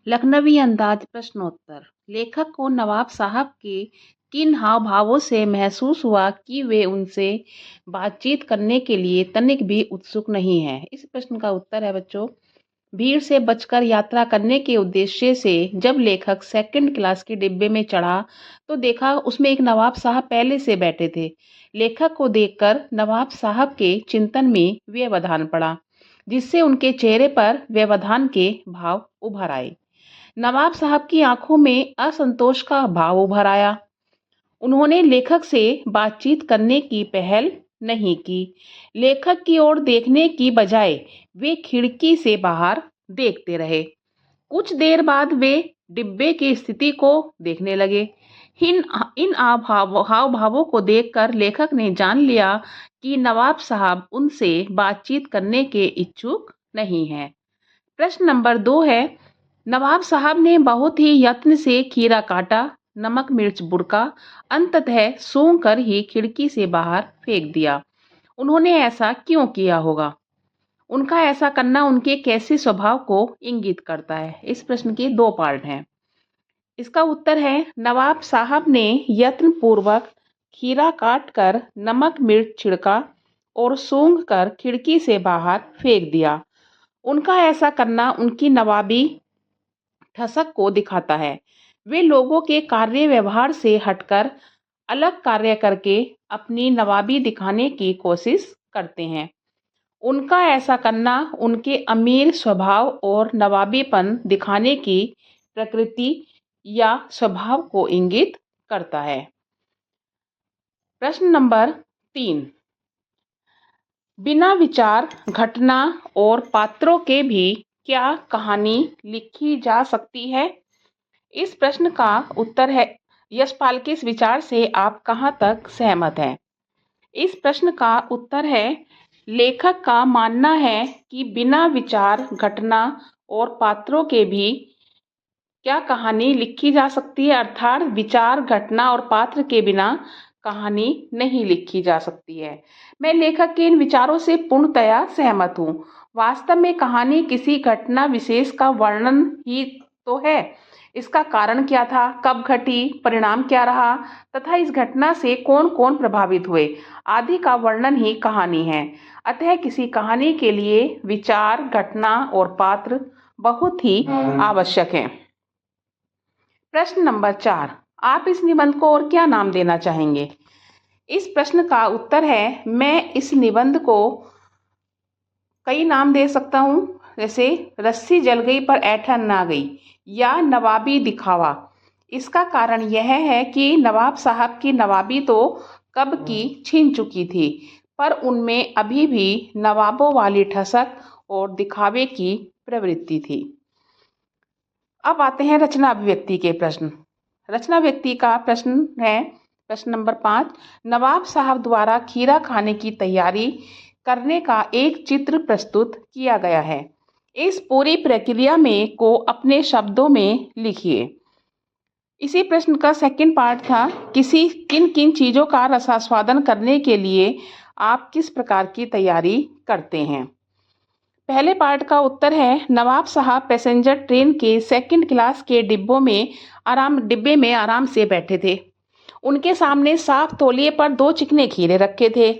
लखनवी अंदाज प्रश्नोत्तर। लेखक को नवाब साहब के किन हाव भावों से महसूस हुआ कि वे उनसे बातचीत करने के लिए तनिक भी उत्सुक नहीं है। इस प्रश्न का उत्तर है बच्चों, भीड़ से बचकर यात्रा करने के उद्देश्य से जब लेखक सेकंड क्लास के डिब्बे में चढ़ा तो देखा उसमें एक नवाब साहब पहले से बैठे थे। लेखक को देखकर नवाब साहब के चिंतन में व्यवधान पड़ा, जिससे उनके चेहरे पर व्यवधान के भाव उभर आए। नवाब साहब की आंखों में असंतोष का भाव उभर आया। उन्होंने लेखक से बातचीत करने की पहल नहीं की। लेखक की ओर देखने की बजाय वे खिड़की से बाहर देखते रहे। कुछ देर बाद वे डिब्बे की स्थिति को देखने लगे। इन इन हाव भावों को देखकर लेखक ने जान लिया कि नवाब साहब उनसे बातचीत करने के इच्छुक नहीं हैं। प्रश्न नंबर 2 है, नवाब साहब ने बहुत ही यत्न से खीरा काटा, नमक मिर्च बुड़का, अंततः सूंघ कर ही खिड़की से बाहर फेंक दिया। उन्होंने ऐसा क्यों किया होगा? उनका ऐसा करना उनके कैसे स्वभाव को इंगित करता है? इस प्रश्न के 2 पार्ट हैं। इसका उत्तर है, नवाब साहब ने यत्न पूर्वक खीरा काट कर नमक मिर्च छिड़का और सूंघ कर खिड़की से बाहर फेंक दिया। उनका ऐसा करना उनकी नवाबी ठसक को दिखाता है। वे लोगों के कार्य व्यवहार से हटकर अलग कार्य करके अपनी नवाबी दिखाने की कोशिश करते हैं। उनका ऐसा करना उनके अमीर स्वभाव और नवाबीपन दिखाने की प्रकृति या स्वभाव को इंगित करता है। प्रश्न नंबर 3, बिना विचार घटना और पात्रों के भी क्या कहानी लिखी जा सकती है? इस प्रश्न का उत्तर है, यशपाल के इस विचार से आप कहां तक सहमत हैं? इस प्रश्न का उत्तर है, लेखक का मानना है कि बिना विचार घटना और पात्रों के भी क्या कहानी लिखी जा सकती है, अर्थात विचार घटना और पात्र के बिना कहानी नहीं लिखी जा सकती है। मैं लेखक के इन विचारों से पूर्णतया सहमत हूँ। वास्तव में कहानी किसी घटना विशेष का वर्णन ही तो है। इसका कारण क्या था, कब घटी, परिणाम क्या रहा तथा इस घटना से कौन कौन प्रभावित हुए आदि का वर्णन ही कहानी है। अतः किसी कहानी के लिए विचार, घटना और पात्र बहुत ही आवश्यक हैं। प्रश्न नंबर 4, आप इस निबंध को और क्या नाम देना चाहेंगे? इस प्रश्न का उत्तर है, मैं इस निबंध को कई नाम दे सकता हूँ, जैसे रस्सी जल गई पर ऐंठन ना गई या नवाबी दिखावा। इसका कारण यह है कि नवाब साहब की नवाबी तो कब की छिन चुकी थी, पर उनमें अभी भी नवाबों वाली ठसक और दिखावे की प्रवृत्ति थी। अब आते हैं रचना अभिव्यक्ति के प्रश्न। रचना अभिव्यक्ति का प्रश्न है प्रश्न नंबर 5, नवाब साहब द्वारा खीरा खाने की तैयारी करने का एक चित्र प्रस्तुत किया गया है। इस पूरी प्रक्रिया में को अपने शब्दों में लिखिए। इसी प्रश्न का सेकंड पार्ट था, किन किन चीज़ों का रसास्वादन करने के लिए आप किस प्रकार की तैयारी करते हैं? पहले पार्ट का उत्तर है, नवाब साहब पैसेंजर ट्रेन के सेकंड क्लास के डिब्बे में आराम से बैठे थे। उनके सामने साफ तौलिए पर 2 चिकने खीरे रखे थे।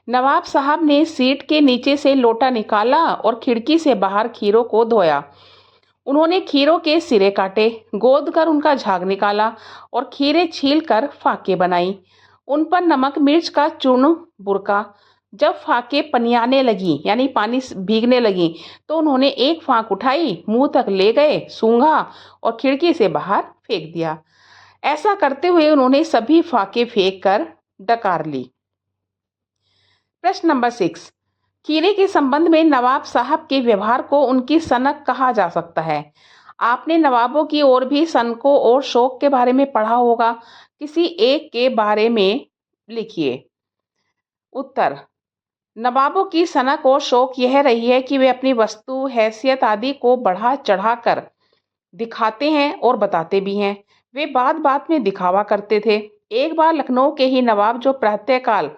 नवाब साहब ने सीट के नीचे से लोटा निकाला और खिड़की से बाहर खीरों को धोया। उन्होंने खीरों के सिरे काटे, गोद कर उनका झाग निकाला और खीरे छील कर फाके बनाई। उन पर नमक मिर्च का चूर्ण बुरका। जब फाके पनियाने लगी यानी पानी भीगने लगी तो उन्होंने एक फाक उठाई, मुंह तक ले गए, सूंघा और खिड़की से बाहर फेंक दिया। ऐसा करते हुए उन्होंने सभी फाके फेंक कर डकार ली। प्रश्न नंबर 6, खीरे के संबंध में नवाब साहब के व्यवहार को उनकी सनक कहा जा सकता है। आपने नवाबों की और भी सनकों और शौक के बारे में पढ़ा होगा, किसी एक के बारे में लिखिए। उत्तर, नवाबों की सनक और शौक यह रही है कि वे अपनी वस्तु, हैसियत आदि को बढ़ा चढ़ा कर दिखाते हैं और बताते भी हैं। वे बात बात में दिखावा करते थे। एक बार लखनऊ के ही नवाब, जो प्रातःकाल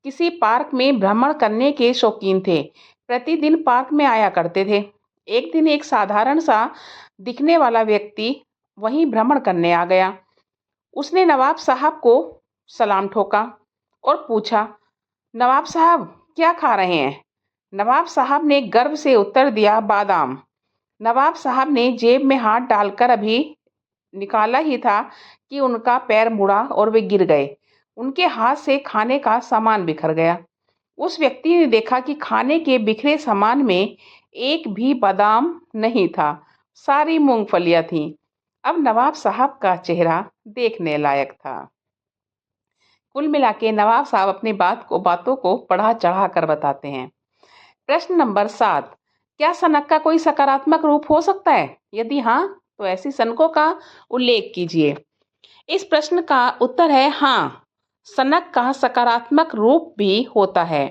किसी पार्क में भ्रमण करने के शौकीन थे, प्रतिदिन पार्क में आया करते थे। एक दिन एक साधारण सा दिखने वाला व्यक्ति वहीं भ्रमण करने आ गया। उसने नवाब साहब को सलाम ठोका और पूछा, नवाब साहब क्या खा रहे हैं? नवाब साहब ने गर्व से उत्तर दिया, बादाम। नवाब साहब ने जेब में हाथ डालकर अभी निकाला ही था कि उनका पैर मुड़ा और वे गिर गए। उनके हाथ से खाने का सामान बिखर गया। उस व्यक्ति ने देखा कि खाने के बिखरे सामान में एक भी बादाम नहीं था, सारी मूंगफलियां थीं। अब नवाब साहब का चेहरा देखने लायक था। कुल मिला के नवाब साहब अपनी बातों को बढ़ा चढ़ा कर बताते हैं। प्रश्न नंबर 7, क्या सनक का कोई सकारात्मक रूप हो सकता है? यदि हाँ, तो ऐसी सनकों का उल्लेख कीजिए। इस प्रश्न का उत्तर है हाँ, सनक का सकारात्मक रूप भी होता है।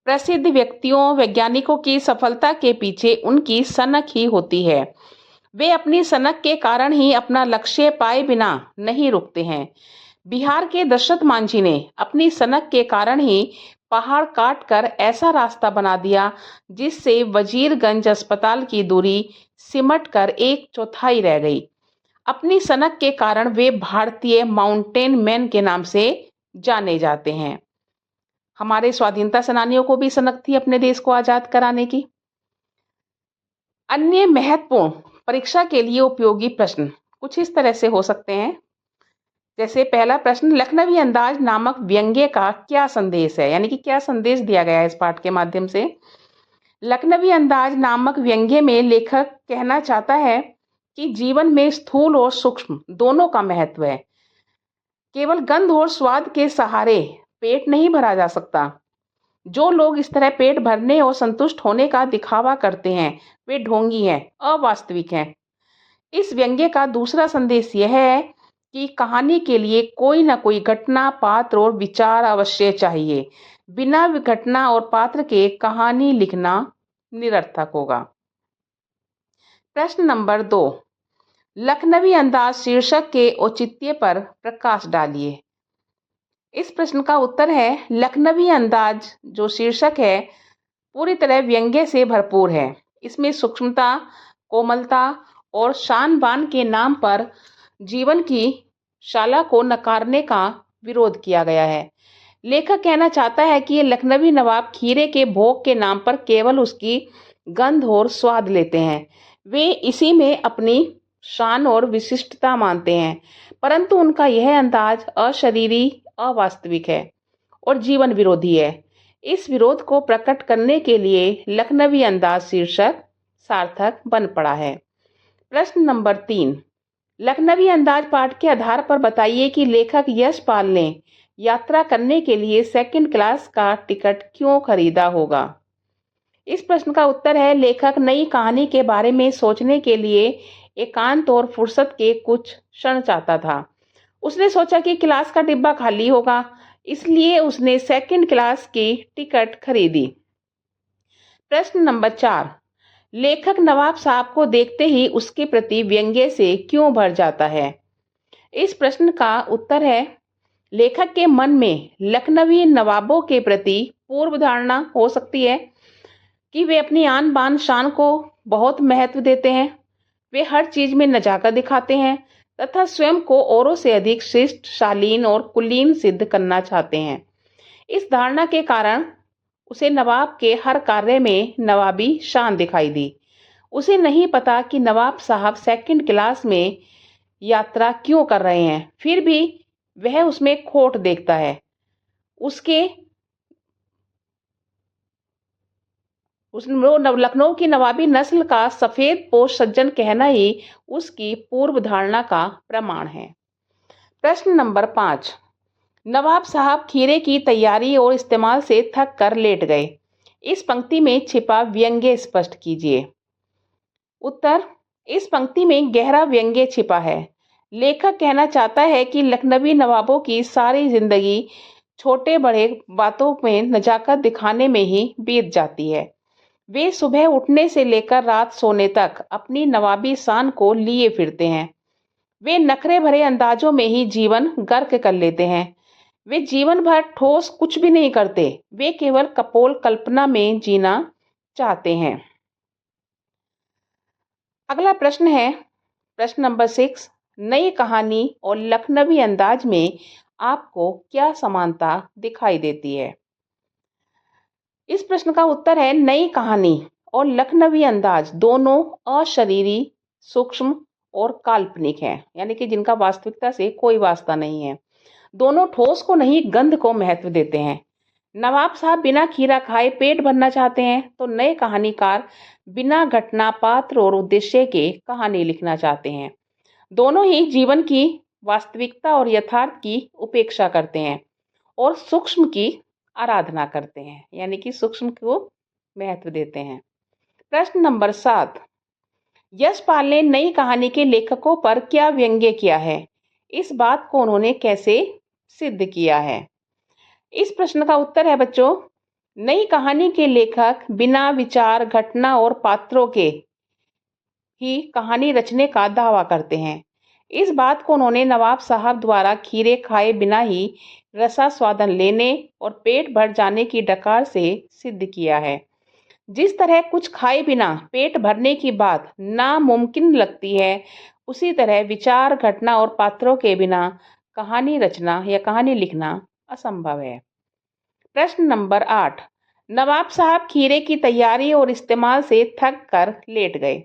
प्रसिद्ध व्यक्तियों, वैज्ञानिकों की सफलता के पीछे उनकी सनक ही होती है। वे अपनी सनक के कारण ही अपना लक्ष्य पाए बिना नहीं रुकते हैं। बिहार के दशरथ मांझी ने अपनी सनक के कारण ही पहाड़ काट कर ऐसा रास्ता बना दिया जिससे वजीरगंज अस्पताल की दूरी सिमट कर 1/4 रह गई। अपनी सनक के कारण वे भारतीय माउंटेन मैन के नाम से जाने जाते हैं। हमारे स्वाधीनता सेनानियों को भी सनक थी अपने देश को आजाद कराने की। अन्य महत्वपूर्ण परीक्षा के लिए उपयोगी प्रश्न कुछ इस तरह से हो सकते हैं। जैसे पहला प्रश्न, लखनवी अंदाज नामक व्यंग्य का क्या संदेश है, यानी कि क्या संदेश दिया गया है इस पाठ के माध्यम से। लखनवी अंदाज नामक व्यंग्य में लेखक कहना चाहता है कि जीवन में स्थूल और सूक्ष्म दोनों का महत्व है। केवल गंध और स्वाद के सहारे पेट नहीं भरा जा सकता। जो लोग इस तरह पेट भरने और संतुष्ट होने का दिखावा करते हैं वे ढोंगी हैं, अवास्तविक हैं। इस व्यंग्य का दूसरा संदेश यह है कि कहानी के लिए कोई न कोई घटना, पात्र और विचार अवश्य चाहिए। बिना घटना और पात्र के कहानी लिखना निरर्थक होगा। प्रश्न नंबर 2, लखनवी अंदाज शीर्षक के औचित्य पर प्रकाश डालिए। इस प्रश्न का उत्तर है लखनवी अंदाज जो शीर्षक है पूरी तरह व्यंग्य से भरपूर है। इसमें सूक्ष्मता, कोमलता और शान बान के नाम पर जीवन की शाला को नकारने का विरोध किया गया है। लेखक कहना चाहता है कि ये लखनवी नवाब खीरे के भोग के नाम पर केवल उसकी गंध और स्वाद लेते हैं। वे इसी में अपनी शान और विशिष्टता मानते हैं, परंतु उनका यह अंदाज अशरीरी, अवास्तविक है और जीवन विरोधी है। इस विरोध को प्रकट करने के लिए लखनवी अंदाज शीर्षक सार्थक बन पड़ा है। प्रश्न नंबर 3, लखनवी अंदाज पाठ के आधार पर बताइए कि लेखक यशपाल ने यात्रा करने के लिए सेकंड क्लास का टिकट क्यों खरीदा होगा। इस प्रश्न का उत्तर है लेखक नई कहानी के बारे में सोचने के लिए एकांत और फुर्सत के कुछ क्षण चाहता था। उसने सोचा कि क्लास का डिब्बा खाली होगा, इसलिए उसने सेकंड क्लास की टिकट खरीदी। प्रश्न नंबर 4, लेखक नवाब साहब को देखते ही उसके प्रति व्यंग्य से क्यों भर जाता है। इस प्रश्न का उत्तर है लेखक के मन में लखनवी नवाबों के प्रति पूर्व धारणा हो सकती है कि वे अपनी आन बान शान को बहुत महत्व देते हैं। वे हर चीज में नजाकत दिखाते हैं तथा स्वयं को औरों से अधिक शिष्ट, शालीन और कुलीन सिद्ध करना चाहते हैं। इस धारणा के कारण उसे नवाब के हर कार्य में नवाबी शान दिखाई दी। उसे नहीं पता कि नवाब साहब सेकंड क्लास में यात्रा क्यों कर रहे हैं, फिर भी वह उसमें खोट देखता है। लखनऊ की नवाबी नस्ल का सफेद पोश सज्जन कहना ही उसकी पूर्व धारणा का प्रमाण है। प्रश्न नंबर 5, नवाब साहब खीरे की तैयारी और इस्तेमाल से थक कर लेट गए। इस पंक्ति में छिपा व्यंग्य स्पष्ट कीजिए। उत्तर, इस पंक्ति में गहरा व्यंग्य छिपा है। लेखक कहना चाहता है कि लखनवी नवाबों की सारी जिंदगी छोटे बड़े बातों में नजाकत दिखाने में ही बीत जाती है। वे सुबह उठने से लेकर रात सोने तक अपनी नवाबी शान को लिए फिरते हैं। वे नखरे भरे अंदाजों में ही जीवन गर्क कर लेते हैं। वे जीवन भर ठोस कुछ भी नहीं करते, वे केवल कपोल कल्पना में जीना चाहते हैं। अगला प्रश्न है, प्रश्न नंबर 6, नई कहानी और लखनवी अंदाज में आपको क्या समानता दिखाई देती है? इस प्रश्न का उत्तर है नई कहानी और लखनवी अंदाज दोनों अशरीरी, सूक्ष्म और काल्पनिक हैं, यानी कि जिनका वास्तविकता से कोई वास्ता नहीं है। दोनों ठोस को नहीं, गंध को महत्व देते हैं। नवाब साहब बिना खीरा खाए पेट भरना चाहते हैं, तो नए कहानीकार बिना घटना, पात्र और उद्देश्य के कहानी लिखना चाहते हैं। दोनों ही जीवन की वास्तविकता और यथार्थ की उपेक्षा करते हैं और सूक्ष्म की आराधना करते हैं, यानी कि सूक्ष्म को महत्व देते हैं। प्रश्न नंबर 7, यशपाल ने नई कहानी के लेखकों पर क्या व्यंग्य किया है? इस बात को उन्होंने कैसे सिद्ध किया है? इस प्रश्न का उत्तर है बच्चों, नई कहानी के लेखक बिना विचार, घटना और पात्रों के ही कहानी रचने का दावा करते हैं। इस बात को उन्होंने नवाब साहब द्वारा खीरे खाए बिना ही रसास्वादन लेने और पेट भर जाने की डकार से सिद्ध किया है। जिस तरह कुछ खाए बिना पेट भरने की बात नामुमकिन लगती है, उसी तरह विचार, घटना और पात्रों के बिना कहानी रचना या कहानी लिखना असंभव है। प्रश्न नंबर 8, नवाब साहब खीरे की तैयारी और इस्तेमाल से थक कर लेट गए।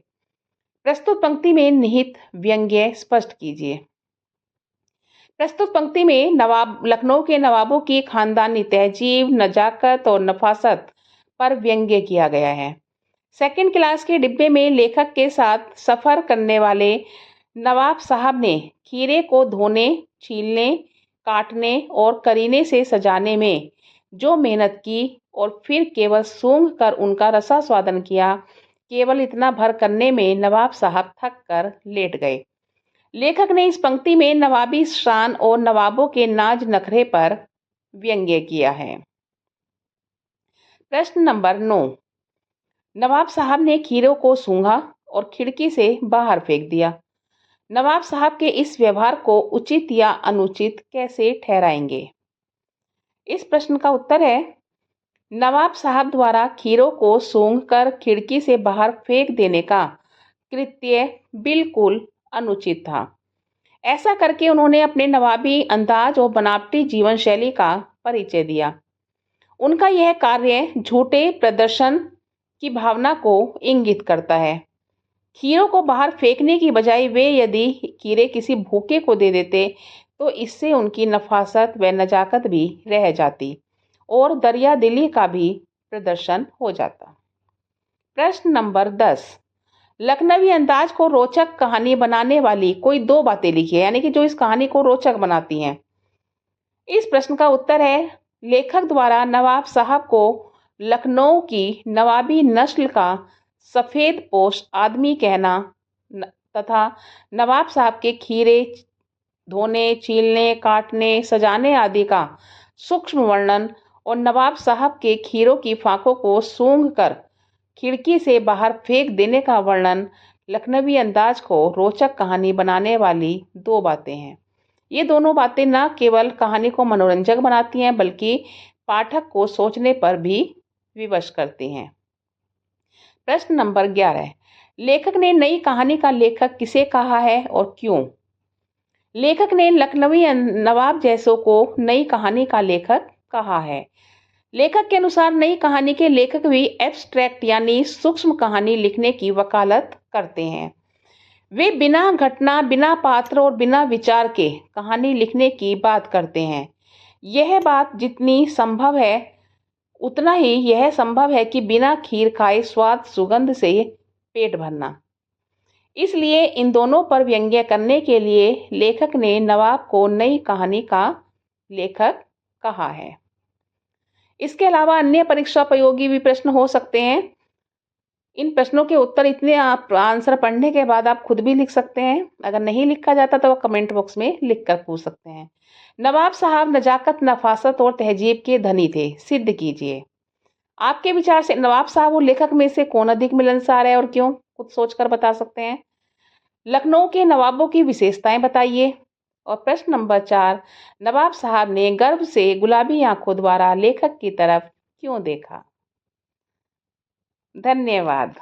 प्रस्तुत पंक्ति में निहित व्यंग्य स्पष्ट कीजिए। प्रस्तुत पंक्ति में लखनऊ के नवाबों की खानदानी तहजीब, नजाकत और नफासत पर व्यंग्य किया गया है। सेकंड क्लास के डिब्बे में लेखक के साथ सफर करने वाले नवाब साहब ने खीरे को धोने, छीलने, काटने और करीने से सजाने में जो मेहनत की और फिर केवल सूंघ कर उनका रसास्वादन किया, केवल इतना भर करने में नवाब साहब थक कर लेट गए। लेखक ने इस पंक्ति में नवाबी शान और नवाबों के नाज नखरे पर व्यंग्य किया है। प्रश्न नंबर 9, नवाब साहब ने खीरों को सूंघा और खिड़की से बाहर फेंक दिया। नवाब साहब के इस व्यवहार को उचित या अनुचित कैसे ठहराएंगे? इस प्रश्न का उत्तर है, नवाब साहब द्वारा खीरों को सूंघकर खिड़की से बाहर फेंक देने का कृत्य बिल्कुल अनुचित था। ऐसा करके उन्होंने अपने नवाबी अंदाज और बनावटी जीवन शैली का परिचय दिया। उनका यह कार्य झूठे प्रदर्शन की भावना को इंगित करता है। खीरों को बाहर फेंकने की बजाय वे यदि खीरे किसी भूखे को दे देते, तो इससे उनकी नफासत व नजाकत भी रह जाती और दरिया दिली का भी प्रदर्शन हो जाता। प्रश्न नंबर 10, लखनवी अंदाज को रोचक कहानी बनाने वाली कोई 2 बातें लिखिए, यानी कि जो इस कहानी को रोचक बनाती हैं। इस प्रश्न का उत्तर है, लेखक द्वारा नवाब साहब को लखनऊ की नवाबी नस्ल का सफेद पोश आदमी कहना तथा नवाब साहब के खीरे धोने, छीलने, काटने, सजाने आदि का सूक्ष्म वर्णन और नवाब साहब के खीरों की फांकों को सूंघकर खिड़की से बाहर फेंक देने का वर्णन लखनवी अंदाज को रोचक कहानी बनाने वाली 2 बातें हैं। ये दोनों बातें न केवल कहानी को मनोरंजक बनाती हैं, बल्कि पाठक को सोचने पर भी विवश करती हैं। प्रश्न नंबर 11, लेखक ने नई कहानी का लेखक किसे कहा है और क्यों? लेखक ने लखनवी नवाब जैसों को नई कहानी का लेखक कहा है। लेखक के अनुसार नई कहानी के लेखक भी एब्स्ट्रैक्ट यानी सूक्ष्म कहानी लिखने की वकालत करते हैं। वे बिना घटना, बिना पात्र और बिना विचार के कहानी लिखने की बात करते हैं। यह बात जितनी संभव है, उतना ही यह संभव है कि बिना खीर खाए स्वाद सुगंध से पेट भरना। इसलिए इन दोनों पर व्यंग्य करने के लिए लेखक ने नवाब को नई कहानी का लेखक कहा है। इसके अलावा अन्य परीक्षा उपयोगी भी प्रश्न हो सकते हैं। इन प्रश्नों के उत्तर इतने आप आंसर पढ़ने के बाद आप खुद भी लिख सकते हैं। अगर नहीं लिखा जाता तो कमेंट बॉक्स में लिख कर पूछ सकते हैं। नवाब साहब नजाकत, नफासत और तहजीब के धनी थे, सिद्ध कीजिए। आपके विचार से नवाब साहब और लेखक में से कौन अधिक मिलनसार है और क्यों? खुद सोचकर बता सकते हैं। लखनऊ के नवाबों की विशेषताएं बताइए। और प्रश्न नंबर 4, नवाब साहब ने गर्व से गुलाबी आंखों द्वारा लेखक की तरफ क्यों देखा? धन्यवाद।